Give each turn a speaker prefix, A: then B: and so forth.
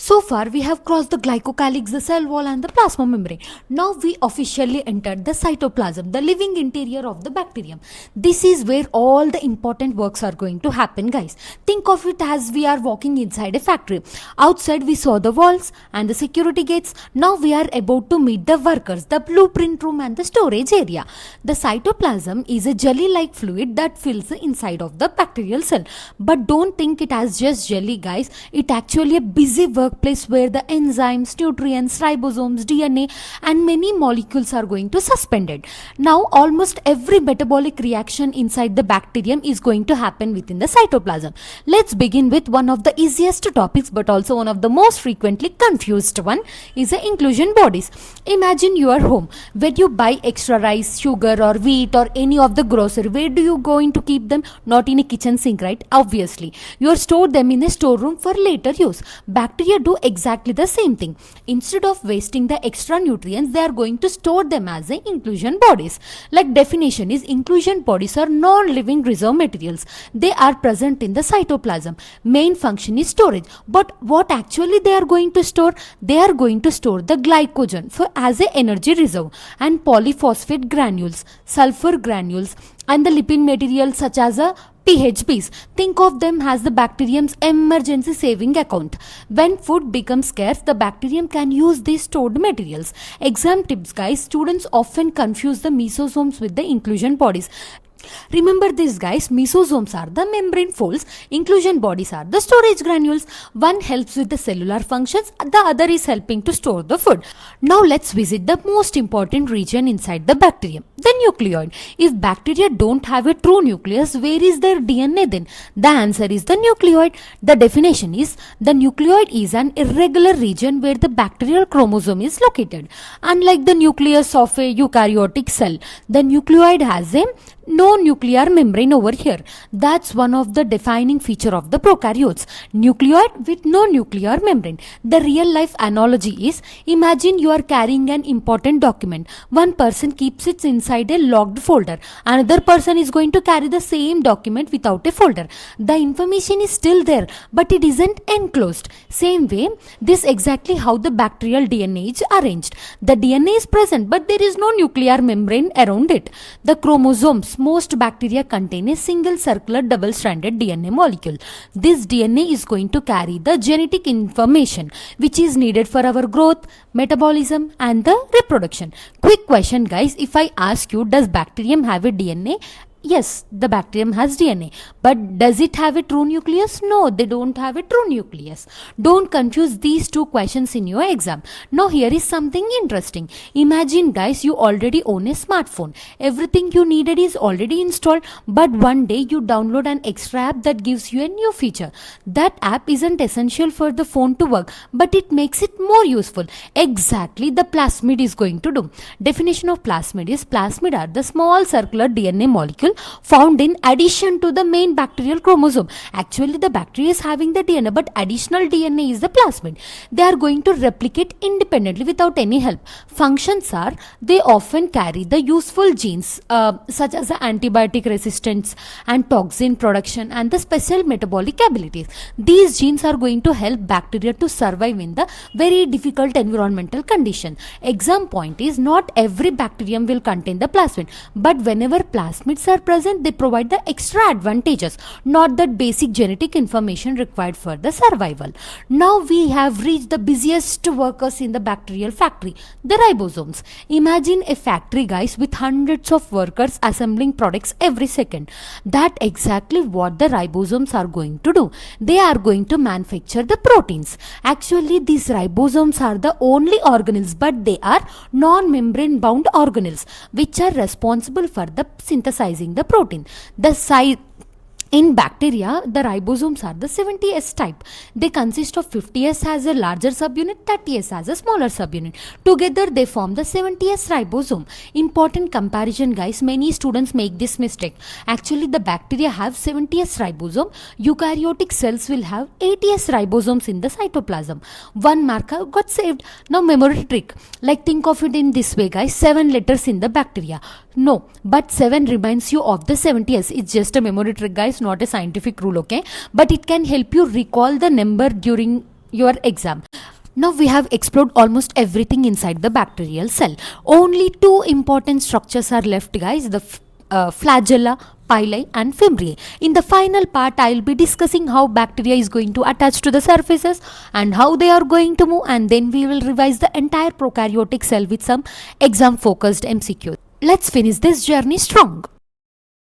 A: So far, we have crossed the glycocalyx, the cell wall, and the plasma membrane. Now we officially entered the cytoplasm, the living interior of the bacterium. This is where all the important works are going to happen, guys. Think of it as we are walking inside a factory. Outside, we saw the walls and the security gates. Now we are about to meet the workers, the blueprint room, and the storage area. The cytoplasm is a jelly-like fluid that fills the inside of the bacterial cell. But don't think it as just jelly, guys. It actually a busy workplace where the enzymes, nutrients, ribosomes, DNA and many molecules are going to suspended. Now almost every metabolic reaction inside the bacterium is going to happen within the cytoplasm. Let's begin with one of the easiest topics but also one of the most frequently confused one is the inclusion bodies. Imagine your home. When you buy extra rice, sugar or wheat or any of the grocery, where do you going to keep them? Not in a kitchen sink, right? Obviously. You store them in a storeroom for later use. Bacteria do exactly the same thing. Instead of wasting the extra nutrients, they are going to store them as a inclusion bodies. Like definition is, inclusion bodies are non-living reserve materials. They are present in the cytoplasm. Main function is storage. But what actually they are going to store? They are going to store the glycogen for as a energy reserve and polyphosphate granules, sulfur granules and the lipid materials such as a PHBs. Think of them as the bacterium's emergency saving account. When food becomes scarce, the bacterium can use these stored materials. Exam tips, guys. Students often confuse the mesosomes with the inclusion bodies. Remember this, guys. Mesosomes are the membrane folds, inclusion bodies are the storage granules. One helps with the cellular functions, the other is helping to store the food. Now let's visit the most important region inside the bacterium, the nucleoid. If bacteria don't have a true nucleus, where is their DNA then? The answer is the nucleoid. The definition is, the nucleoid is an irregular region where the bacterial chromosome is located. Unlike the nucleus of a eukaryotic cell, the nucleoid has a no nuclear membrane over here. That's one of the defining feature of the prokaryotes. Nucleoid with no nuclear membrane. The real life analogy is, imagine you are carrying an important document. One person keeps it inside a locked folder. Another person is going to carry the same document without a folder. The information is still there, but it isn't enclosed. Same way, this exactly how the bacterial DNA is arranged. The DNA is present, but there is no nuclear membrane around it. The chromosomes, most bacteria contain a single circular double-stranded DNA molecule. This DNA is going to carry the genetic information which is needed for our growth, metabolism and the reproduction. Quick question, guys. If I ask you, does bacterium have a DNA? Yes, the bacterium has DNA. But does it have a true nucleus? No, they don't have a true nucleus. Don't confuse these two questions in your exam. Now here is something interesting. Imagine, guys, you already own a smartphone. Everything you needed is already installed. But one day you download an extra app that gives you a new feature. That app isn't essential for the phone to work, but it makes it more useful. Exactly the plasmid is going to do. Definition of plasmid is, plasmid are the small circular DNA molecule found in addition to the main bacterial chromosome. Actually, the bacteria is having the DNA, but additional DNA is the plasmid. They are going to replicate independently without any help. Functions are, they often carry the useful genes such as the antibiotic resistance and toxin production and the special metabolic abilities. These genes are going to help bacteria to survive in the very difficult environmental condition. Exam point is, not every bacterium will contain the plasmid, but whenever plasmids are present, they provide the extra advantages, not that basic genetic information required for the survival. Now we have reached the busiest workers in the bacterial factory, the ribosomes. Imagine a factory, guys, with hundreds of workers assembling products every second. That exactly what the ribosomes are going to do. They are going to manufacture the proteins. Actually, these ribosomes are the only organelles, but they are non-membrane bound organelles which are responsible for the synthesizing the protein. In bacteria, the ribosomes are the 70S type. They consist of 50S as a larger subunit, 30S as a smaller subunit. Together, they form the 70S ribosome. Important comparison, guys. Many students make this mistake. Actually, the bacteria have 70S ribosome. Eukaryotic cells will have 80S ribosomes in the cytoplasm. One marker got saved. Now, memory trick. Like, think of it in this way, guys. 7 letters in the bacteria. No, but 7 reminds you of the 70S. It's just a memory trick, guys, not a scientific rule, okay? But it can help you recall the number during your exam. Now we have explored almost everything inside the bacterial cell. Only two important structures are left, guys, the flagella, pili and fimbriae. In the final part, I will be discussing how bacteria is going to attach to the surfaces and how they are going to move, and then we will revise the entire prokaryotic cell with some exam focused MCQ. Let's finish this journey strong.